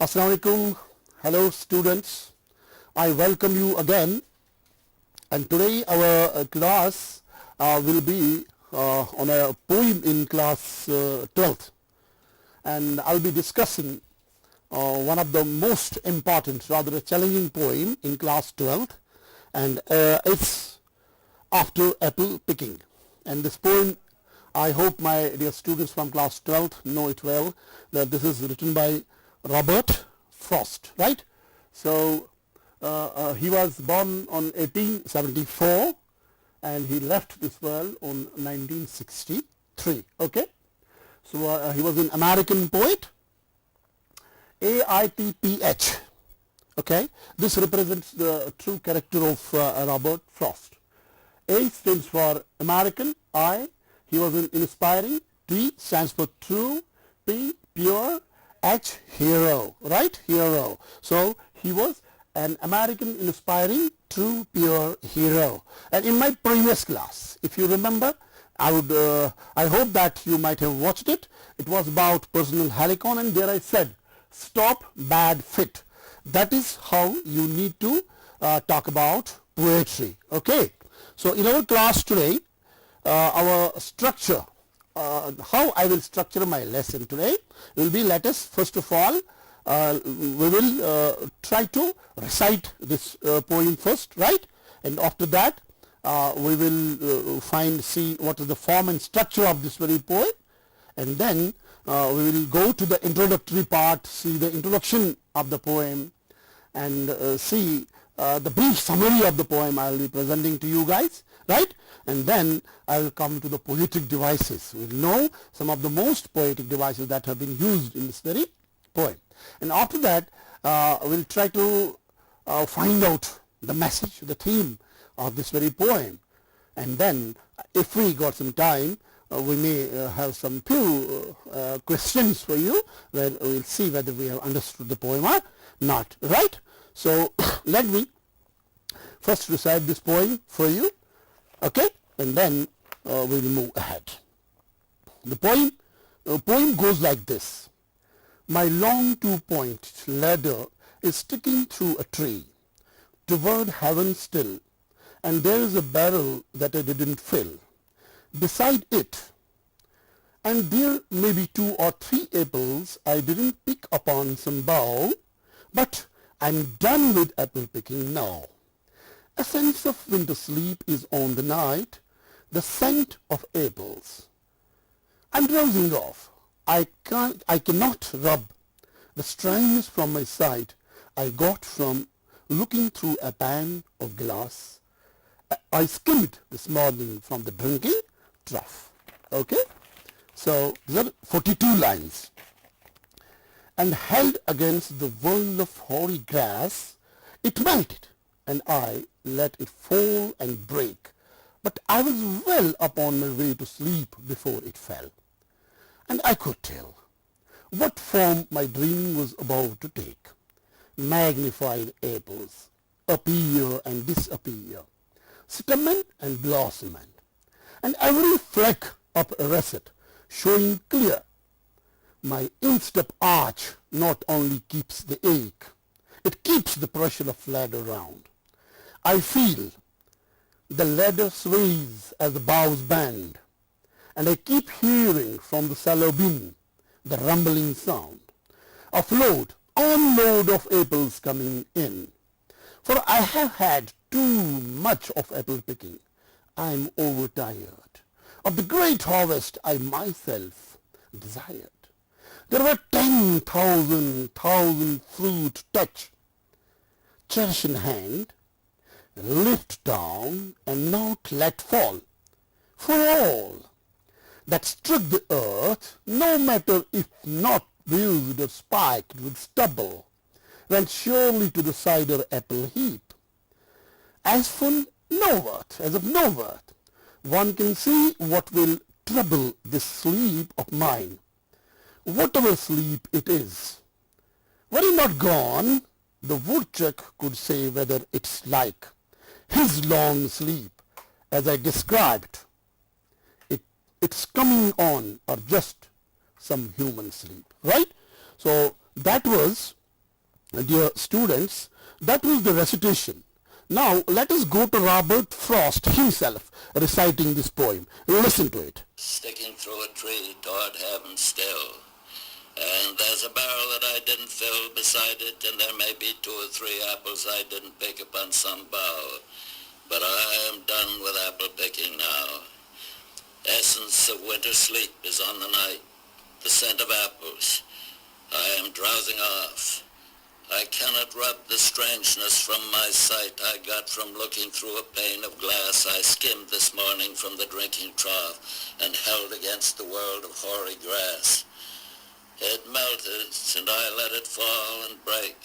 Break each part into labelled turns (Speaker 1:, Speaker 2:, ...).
Speaker 1: Assalamu alaikum. Hello students. I welcome you again, and today our class will be on a poem in class 12th, and I'll be discussing one of the most important, rather a challenging poem in class 12th, and it's after apple picking. And this poem, I hope my dear students from class 12th know it well, that this is written by Robert Frost, right? So he was born on 1874 and he left this world on 1963. Okay, so he was an American poet, AITPH. Okay, this represents the true character of Robert Frost. A stands for American, I, he was an inspiring, T stands for true, P pure, H hero, right? Hero. So he was an American inspiring, true, pure hero. And in my previous class, if you remember, I hope that you might have watched it. It was about personal helicon, and there I said, stop bad fit. That is how you need to talk about poetry. Okay. So in our class today, our structure, how I will structure my lesson today will be, let us first of all we will try to recite this poem first, right? And after that we will see what is the form and structure of this very poem, and then we will go to the introductory part, see the introduction of the poem, and see the brief summary of the poem I will be presenting to you guys, right? And then I will come to the poetic devices. We will know some of the most poetic devices that have been used in this very poem. And after that, we will try to find out the message, the theme of this very poem. And then, if we got some time, we may have some few questions for you, where we will see whether we have understood the poem or not, right? So, let me first recite this poem for you. Okay, and then we will move ahead. The poem goes like this. My long 2-point ladder is sticking through a tree toward heaven still, and there is a barrel that I didn't fill beside it, and there may be 2 or 3 apples I didn't pick upon some bough, but I'm done with apple picking now. A sense of winter sleep is on the night, the scent of apples. I'm drowsing off. I cannot rub the strands from my sight I got from looking through a pan of glass I skimmed this morning from the drinking trough. Okay, so these are 42 lines. And held against the whirl of hoary grass, it melted, and I let it fall and break, but I was well upon my way to sleep before it fell, and I could tell what form my dreaming was about to take. Magnified apples appear and disappear, stamen and blossomment, and every fleck of a russet showing clear. My instep arch not only keeps the ache, it keeps the pressure of ladder round. I feel the ladder sways as the boughs bend, and I keep hearing from the sallow bin the rumbling sound of load on load of apples coming in. For I have had too much of apple picking. I am overtired of the great harvest I myself desired. There were 10,000 fruit touch, cherish in hand, lift down, and not let fall. For all that struck the earth, no matter if not bruised or spiked with stubble, went surely to the cider apple heap. As of no worth, one can see what will trouble this sleep of mine, whatever sleep it is. Were it not gone, the woodchuck could say whether it's like his long sleep, as I described, it's coming on, or just some human sleep, right? So that was Dear students, that was the recitation. Now let us go to Robert Frost himself reciting this poem. Listen to it.
Speaker 2: Sticking through a tree toward heaven still, and there's a barrel that I didn't fill beside it, and there may be 2 or 3 apples I didn't pick upon some bough, but I am done with apple picking now. Essence of winter sleep is on the night, the scent of apples. I am drowsing off. I cannot rub the strangeness from my sight I got from looking through a pane of glass I skimmed this morning from the drinking trough and held against the world of hoary grass. It melted, and I let it fall and break,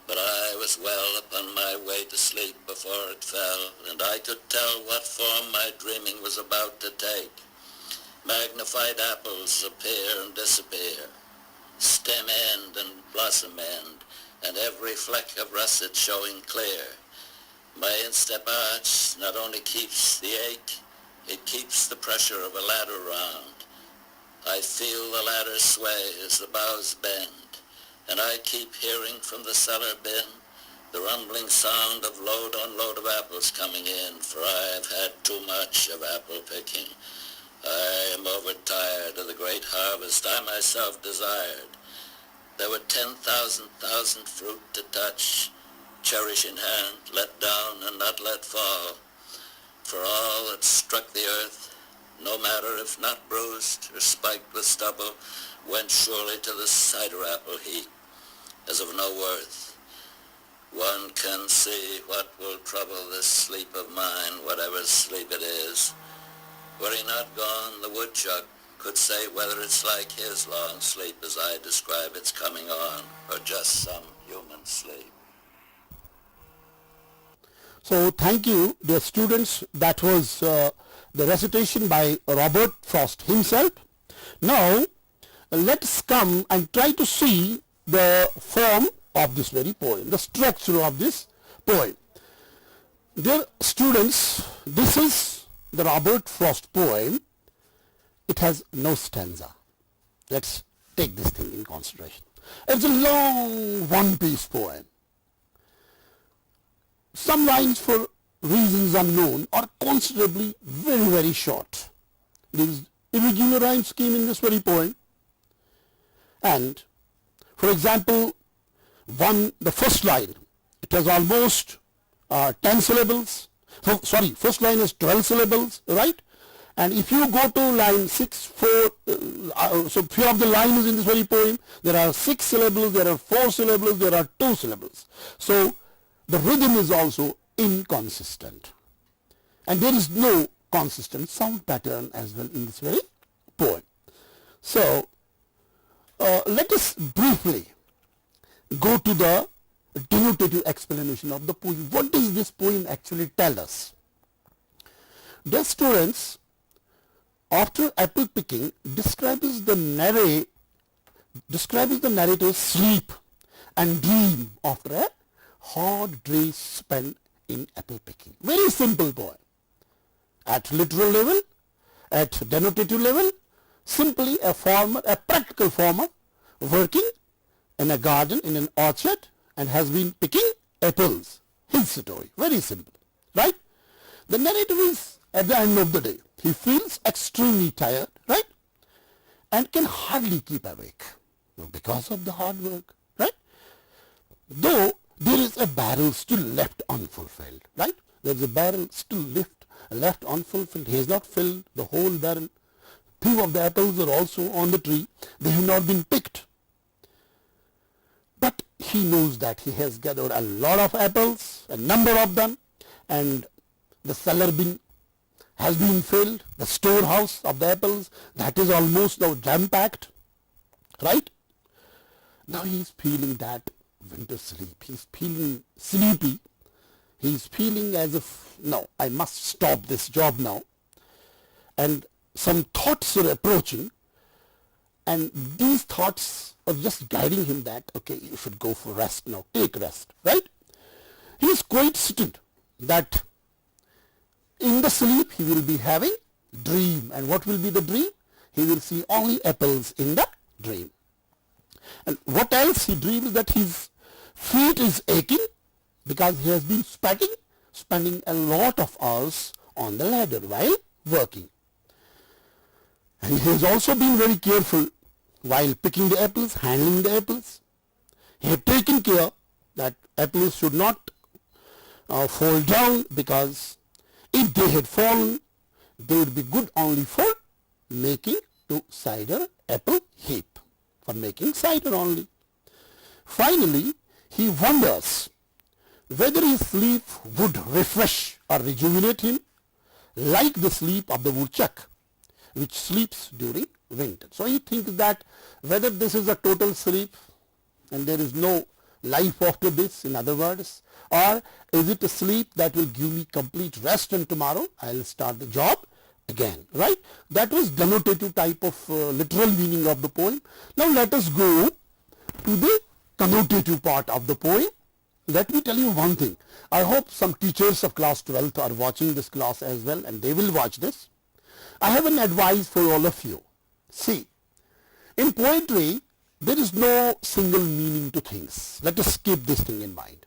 Speaker 2: but I was well upon my way to sleep before it fell, and I could tell what form my dreaming was about to take. Magnified apples appear and disappear, stem end and blossom end, and every fleck of russet showing clear. My instep arch not only keeps the ache, it keeps the pressure of a ladder round. I feel the ladder sway as the boughs bend, and I keep hearing from the cellar bin the rumbling sound of load on load of apples coming in, for I have had too much of apple picking. I am overtired of the great harvest I myself desired. There were 10,000 fruit to touch, cherish in hand, let down and not let fall. For all that struck the earth, no matter if not bruised or spiked with stubble, went surely to the cider apple heap, as of no worth. One can see what will trouble this sleep of mine, whatever sleep it is. Were he not gone, the woodchuck could say whether it's like his long sleep as I describe its coming on, or just some human sleep.
Speaker 1: So thank you, dear students. That was the recitation by Robert Frost himself. Now let's come and try to see the form of this very poem, the structure of this poem. Dear students, this is the Robert Frost poem. It has no stanza. Let's take this thing in consideration. It's a long one-piece poem. Some lines, for reasons unknown, are considerably very short. There is irregular rhyme scheme in this very poem. And, for example, the first line, it has almost 10 syllables. First line is 12 syllables, right? And if you go to line 6, 4, so few of the lines in this very poem, there are 6 syllables, there are 4 syllables, there are 2 syllables. So the rhythm is also inconsistent. And there is no consistent sound pattern as well in this very poem. So let us briefly go to the denotative explanation of the poem. What does this poem actually tell us? Dear students, after apple picking describes the narrator's sleep and dream after a hard day spent in apple picking. Very simple poem. At literal level, at denotative level, simply a practical farmer working in a garden, in an orchard, and has been picking apples. His story. Very simple. Right? The narrator is at the end of the day. He feels extremely tired, right? And can hardly keep awake because of the hard work, right? Though there is a barrel still left unfulfilled, right? There is a barrel still left unfulfilled. He has not filled the whole barrel. Few of the apples are also on the tree. They have not been picked. But he knows that he has gathered a lot of apples, a number of them, and the cellar bin has been filled, the storehouse of the apples, that is almost now jam-packed, right? Now he is feeling that winter sleep. He is feeling sleepy. He is feeling as if, no, I must stop this job now. And some thoughts are approaching, and these thoughts are just guiding him that, okay, you should go for rest now, take rest, right? He is quite certain that in the sleep he will be having dream. And what will be the dream? He will see only apples in the dream. And what else he dreams that his feet is aching because he has been spending a lot of hours on the ladder while working. And he has also been very careful while picking the apples, handling the apples. He had taken care that apples should not fall down, because if they had fallen, they would be good only for making to cider apple heap, for making cider only. Finally, he wonders whether his sleep would refresh or rejuvenate him like the sleep of the woodchuck, which sleeps during winter. So he thinks that whether this is a total sleep and there is no life after this, in other words, or is it a sleep that will give me complete rest and tomorrow I'll start the job again, right? That was denotative type of literal meaning of the poem. Now let us go to the connotative part of the poem. Let me tell you one thing. I hope some teachers of class 12th are watching this class as well, and they will watch this. I have an advice for all of you. See, in poetry, there is no single meaning to things. Let us keep this thing in mind.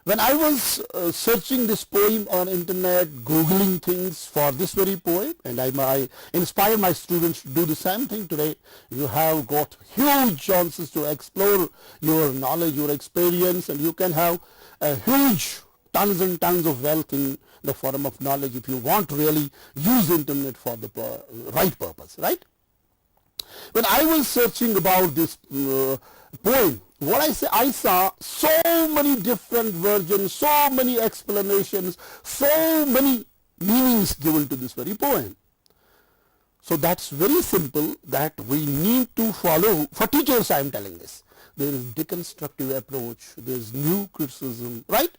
Speaker 1: When I was searching this poem on internet, googling things for this very poem, and I inspire my students to do the same thing today, you have got huge chances to explore your knowledge, your experience, and you can have a huge tons and tons of wealth in the form of knowledge if you want to really use internet for the right purpose, right? When I was searching about this poem, what I saw so many different versions, so many explanations, so many meanings given to this very poem. So that's very simple that we need to follow. For teachers I am telling this. There is deconstructive approach, there is new criticism, right?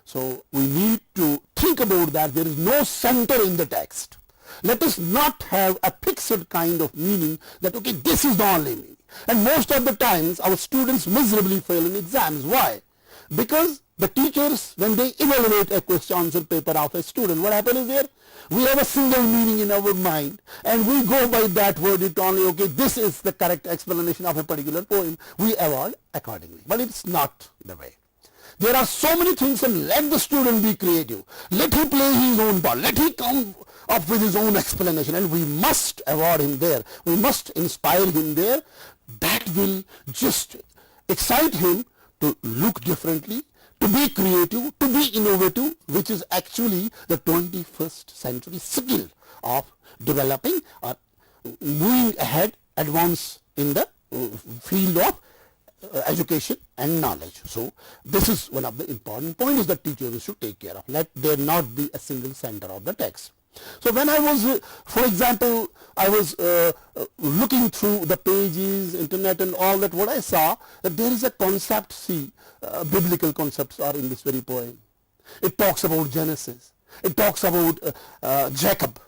Speaker 1: So we need to think about that. There is no center in the text. Let us not have a fixed kind of meaning that, okay, this is the only meaning. And most of the times our students miserably fail in exams. Why? Because the teachers, when they evaluate a question answer paper of a student, what happens is there? We have a single meaning in our mind and we go by that word. It only, okay, this is the correct explanation of a particular poem. We award accordingly. But it's not the way. There are so many things, and let the student be creative. Let him play his own part. Let him come up with his own explanation, and we must award him there. We must inspire him there. That will just excite him to look differently, to be creative, to be innovative, which is actually the 21st century skill of developing or moving ahead, advance in the field of education and knowledge. So this is one of the important points that teachers should take care of. Let there not be a single center of the text. So when I was, for example, I was looking through the pages, internet and all that, what I saw, that there is a concept, biblical concepts are in this very poem. It talks about Genesis. It talks about Jacob,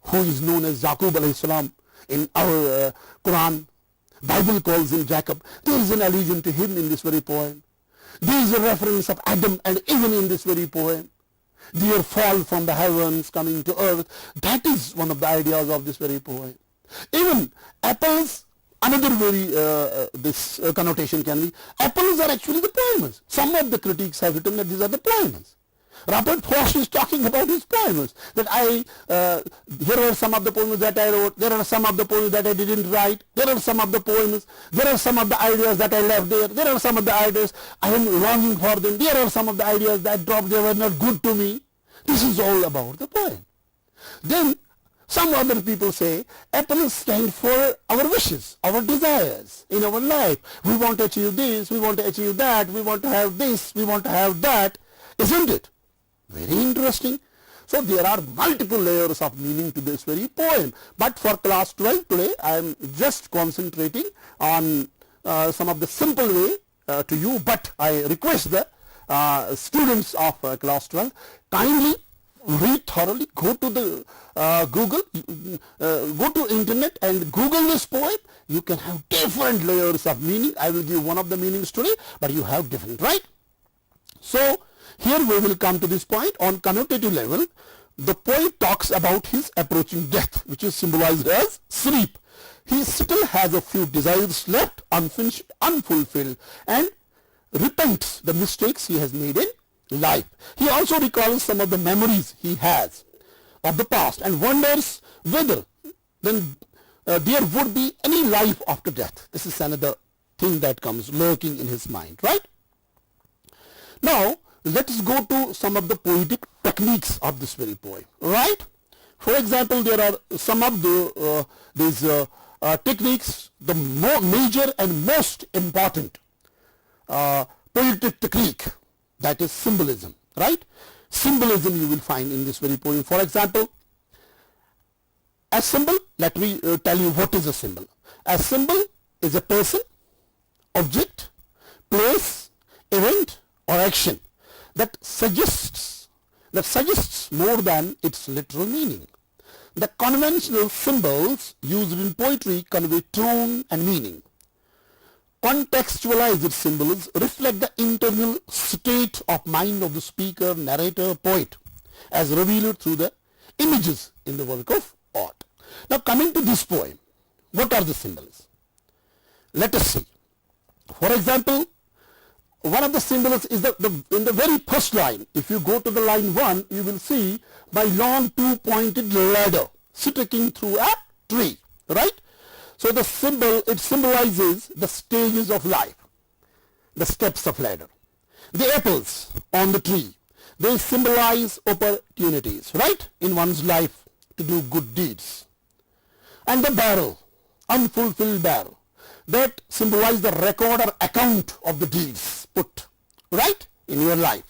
Speaker 1: who is known as Yaqub alayhi salam in our Quran. Bible calls him Jacob. There is an allusion to him in this very poem. There is a reference of Adam and even in this very poem. Their fall from the heavens coming to earth. That is one of the ideas of this very poem. Even apples, another very, this connotation can be, apples are actually the poems. Some of the critics have written that these are the poems. Robert Frost is talking about his poems, that here are some of the poems that I wrote, there are some of the poems that I didn't write, there are some of the poems, there are some of the ideas that I left there are some of the ideas I am longing for them, there are some of the ideas that dropped, they were not good to me. This is all about the poem. Then some other people say apples stand for our wishes, our desires in our life. We want to achieve this, we want to achieve that, we want to have this, we want to have that, isn't it? Very interesting. So there are multiple layers of meaning to this very poem. But for class 12 today, I am just concentrating on some of the simple way to you. But I request the students of class 12, kindly read thoroughly, go to the Google, go to internet and Google this poem. You can have different layers of meaning. I will give one of the meanings today, but you have different, right? So here we will come to this point. On connotative level, the poet talks about his approaching death, which is symbolized as sleep. He still has a few desires left, unfinished, unfulfilled, and repents the mistakes he has made in life. He also recalls some of the memories he has of the past and wonders whether then there would be any life after death. This is another thing that comes lurking in his mind, right? Now, let us go to some of the poetic techniques of this very poem, right? For example, there are some of these techniques, the major and most important poetic technique, that is symbolism, right? Symbolism you will find in this very poem. For example, a symbol, let me tell you what is a symbol. A symbol is a person, object, place, event or action that suggests more than its literal meaning. The conventional symbols used in poetry convey tone and meaning. Contextualized symbols reflect the internal state of mind of the speaker, narrator, poet, as revealed through the images in the work of art. Now, coming to this poem, what are the symbols? Let us see. For example, one of the symbols is in the very first line. If you go to the line 1, you will see my long two-pointed ladder sticking through a tree, right? So the symbol, it symbolizes the stages of life, the steps of ladder. The apples on the tree, they symbolize opportunities, right, in one's life to do good deeds. And the barrel, unfulfilled barrel, that symbolize the record or account of the deeds put, right, in your life.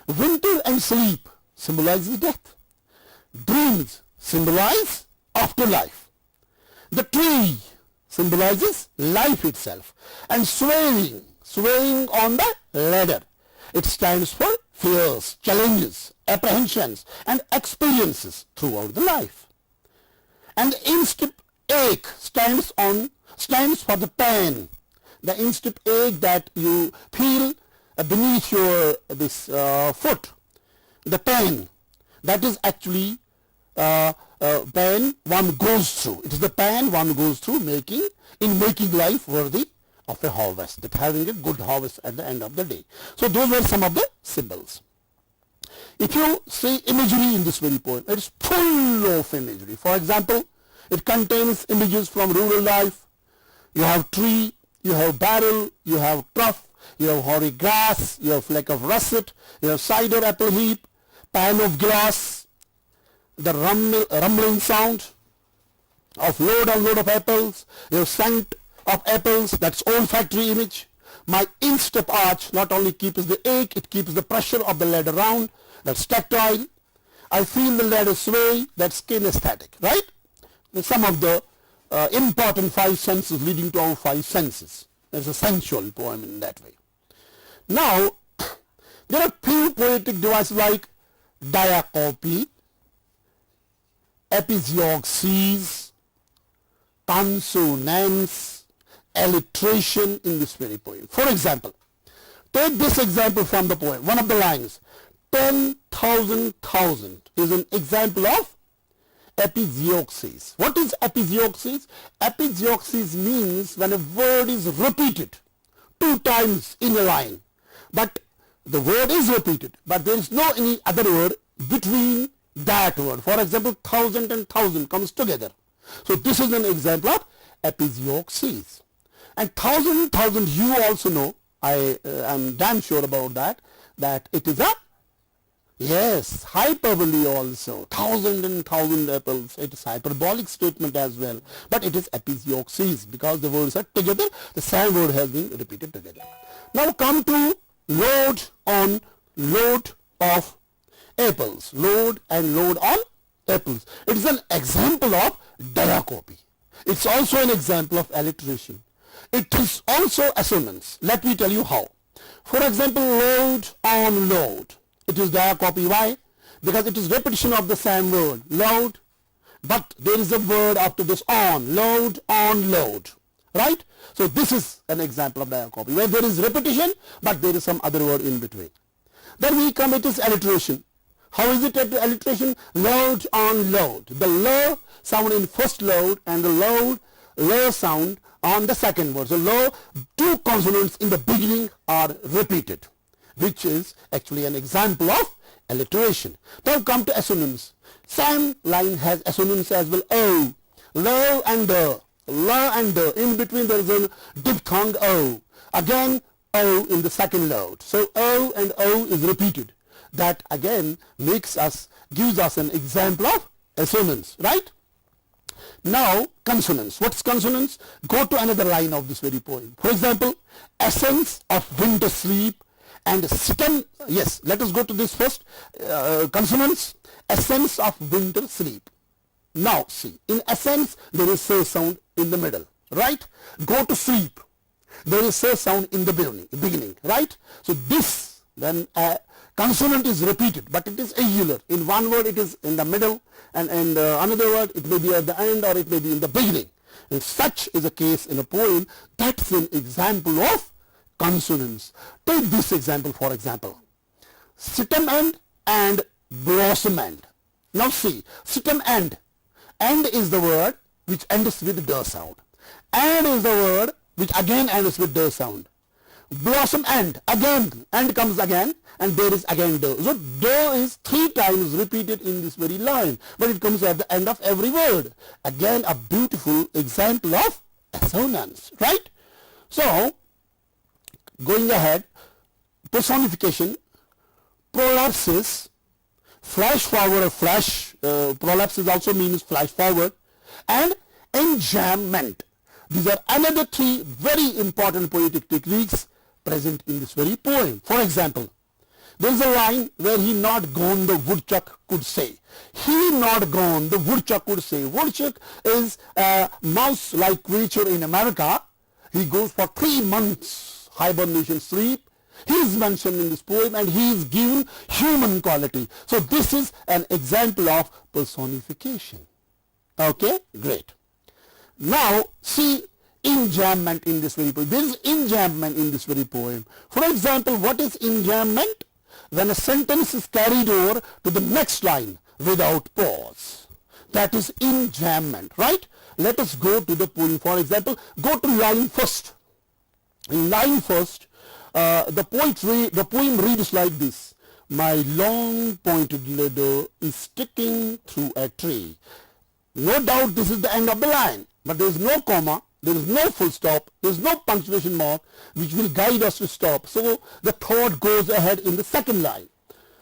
Speaker 1: Winter and sleep symbolizes death. Dreams symbolize afterlife. The tree symbolizes life itself. And swaying on the ladder, it stands for fears, challenges, apprehensions and experiences throughout the life. And the instep ache stands for the pain, the instep ache that you feel beneath your foot, the pain, that is actually pain one goes through. It is the pain one goes through making life worthy of a harvest, that having a good harvest at the end of the day. So those were some of the symbols. If you see imagery in this very poem, it is full of imagery. For example, it contains images from rural life. You have tree, you have barrel, you have trough, you have hoary grass, you have fleck of russet, you have cider apple heap, pan of glass, the rumbling sound of load and load of apples, you have scent of apples, that's olfactory image. My instep arch not only keeps the ache, it keeps the pressure of the ladder round, that's tactile. I feel the ladder sway, that's kinesthetic, right? Some of the important five senses leading to our five senses. There's a sensual poem in that way. Now, there are few poetic devices like diacopy, episiogsis, consonants, alliteration in this very poem. For example, take this example from the poem, one of the lines, 10,000 is an example of episiogsis. What is episiogsis? Episiogsis means when a word is repeated 2 times in a line, but the word is repeated, but there is no any other word between that word. For example, 1,000 and 1,000 comes together. So this is an example of episiogsis. And 1,000, you also know, I am damn sure about that it is a, yes, hyperbole also. 1,000 and 1,000 apples, it is hyperbolic statement as well. But it is episiogsis because the words are together, the same word has been repeated together. Now come to load on load of apples. Load and load on apples. It is an example of diacopy. It's also an example of alliteration. It is also assonance. Let me tell you how. For example, load on load. It is diacopy. Why? Because it is repetition of the same word, load, but there is a word after this on load, right? So this is an example of diacopy, where there is repetition, but there is some other word in between. Then we come, it is alliteration. How is it alliteration? Load on load. The lo sound in first load and the load sound on the second word. So lo, two consonants in the beginning are repeated, which is actually an example of alliteration. Now come to assonance. Same line has assonance as well. O, lo and la and in between there is a diphthong O. Again O in the second load. So O and O is repeated. That again gives us an example of assonance, right? Now consonants. What's consonants? Go to another line of this very poem. For example, essence of winter sleep and sitem. Yes, let us go to this first. Consonants. Essence of winter sleep. Now see, in essence there is say sound in the middle, right? Go to sleep, there is say sound in the beginning, right? So this, when a consonant is repeated, but it is irregular. In one word it is in the middle, and in another word it may be at the end, or it may be in the beginning. And such is a case in a poem. That's an example of consonants. Take this example, for example, sitem end and blossom end. Now see, sitem end. End is the word which ends with the sound. And is the word which again ends with the sound. Blossom end, again, end comes again, and there is again do. So do is 3 times repeated in this very line, but it comes at the end of every word. Again, a beautiful example of assonance, right? So, going ahead, personification, prolapses, flash forward or flash, prolapses also means flash forward, and enjambment. These are another 3 very important poetic techniques present in this very poem. For example, there is a line where he not gone the woodchuck could say. He not gone the woodchuck could say. Woodchuck is a mouse-like creature in America. He goes for 3 months hibernation sleep. He is mentioned in this poem, and he is given human quality. So this is an example of personification. Okay, great. Now see enjambment in this very poem. There is enjambment in this very poem. For example, what is enjambment? When a sentence is carried over to the next line without pause. That is enjambment, right? Let us go to the poem. For example, go to line first. In line first, the poem reads like this. My long pointed ladder is sticking through a tree. No doubt this is the end of the line, but there is no comma, there is no full stop, there is no punctuation mark which will guide us to stop. So the thought goes ahead in the second line.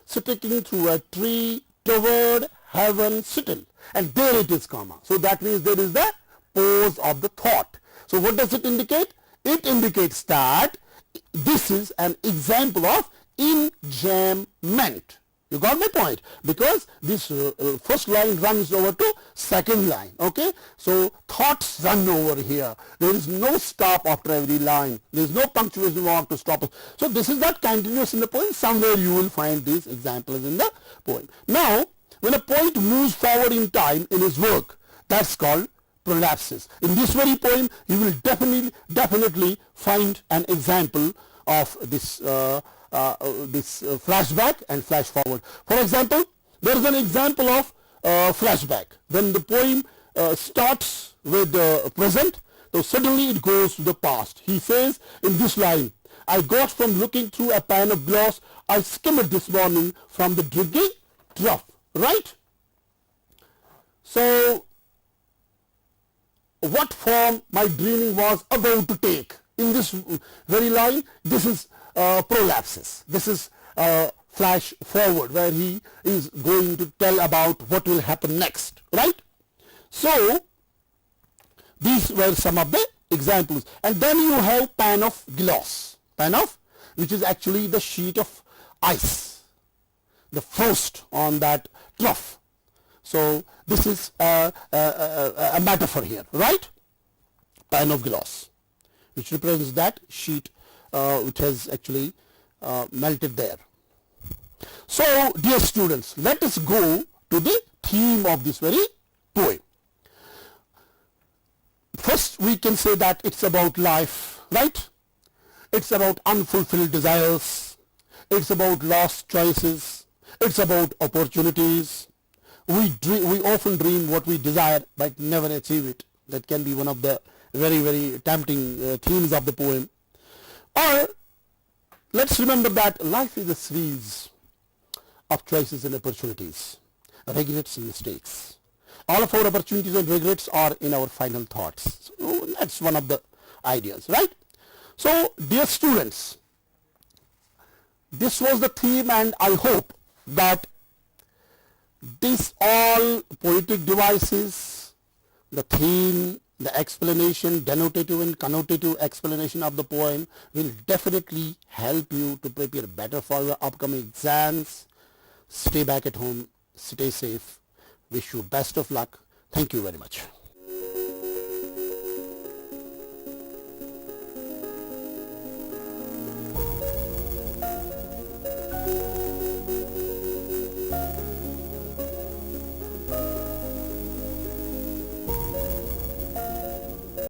Speaker 1: Sticking through a tree toward heaven still. And there it is comma. So that means there is the pause of the thought. So what does it indicate? It indicates that this is an example of enjambment. You got my point? Because this first line runs over to second line. Okay? So thoughts run over here. There is no stop after every line. There is no punctuation mark to stop. So this is not continuous in the poem. Somewhere you will find these examples in the poem. Now, when a poet moves forward in time in his work, that's called prolapses. In this very poem, you will definitely find an example of this flashback and flash forward. For example, there is an example of flashback. When the poem starts with the present, so suddenly it goes to the past. He says in this line, I got from looking through a pan of glass, I skimmed this morning from the drinking trough. Right? So, what form my dreaming was about to take? In this very line, this is prolapses. This is flash forward, where he is going to tell about what will happen next, right? So these were some of the examples. And then you have pan of glass, which is actually the sheet of ice, the frost on that trough. So this is a metaphor here, right? Pan of glass, which represents that sheet which has actually melted there. So dear students, let us go to the theme of this very poem. First we can say that it's about life, right? It's about unfulfilled desires, it's about lost choices, it's about opportunities. We often dream what we desire but never achieve it. That can be one of the very, very tempting themes of the poem. Or let's remember that life is a series of choices and opportunities, regrets and mistakes. All of our opportunities and regrets are in our final thoughts. So that's one of the ideas, right? So dear students, this was the theme, and I hope that these all poetic devices, the theme, the explanation, denotative and connotative explanation of the poem will definitely help you to prepare better for your upcoming exams. Stay back at home, stay safe. Wish you best of luck. Thank you very much.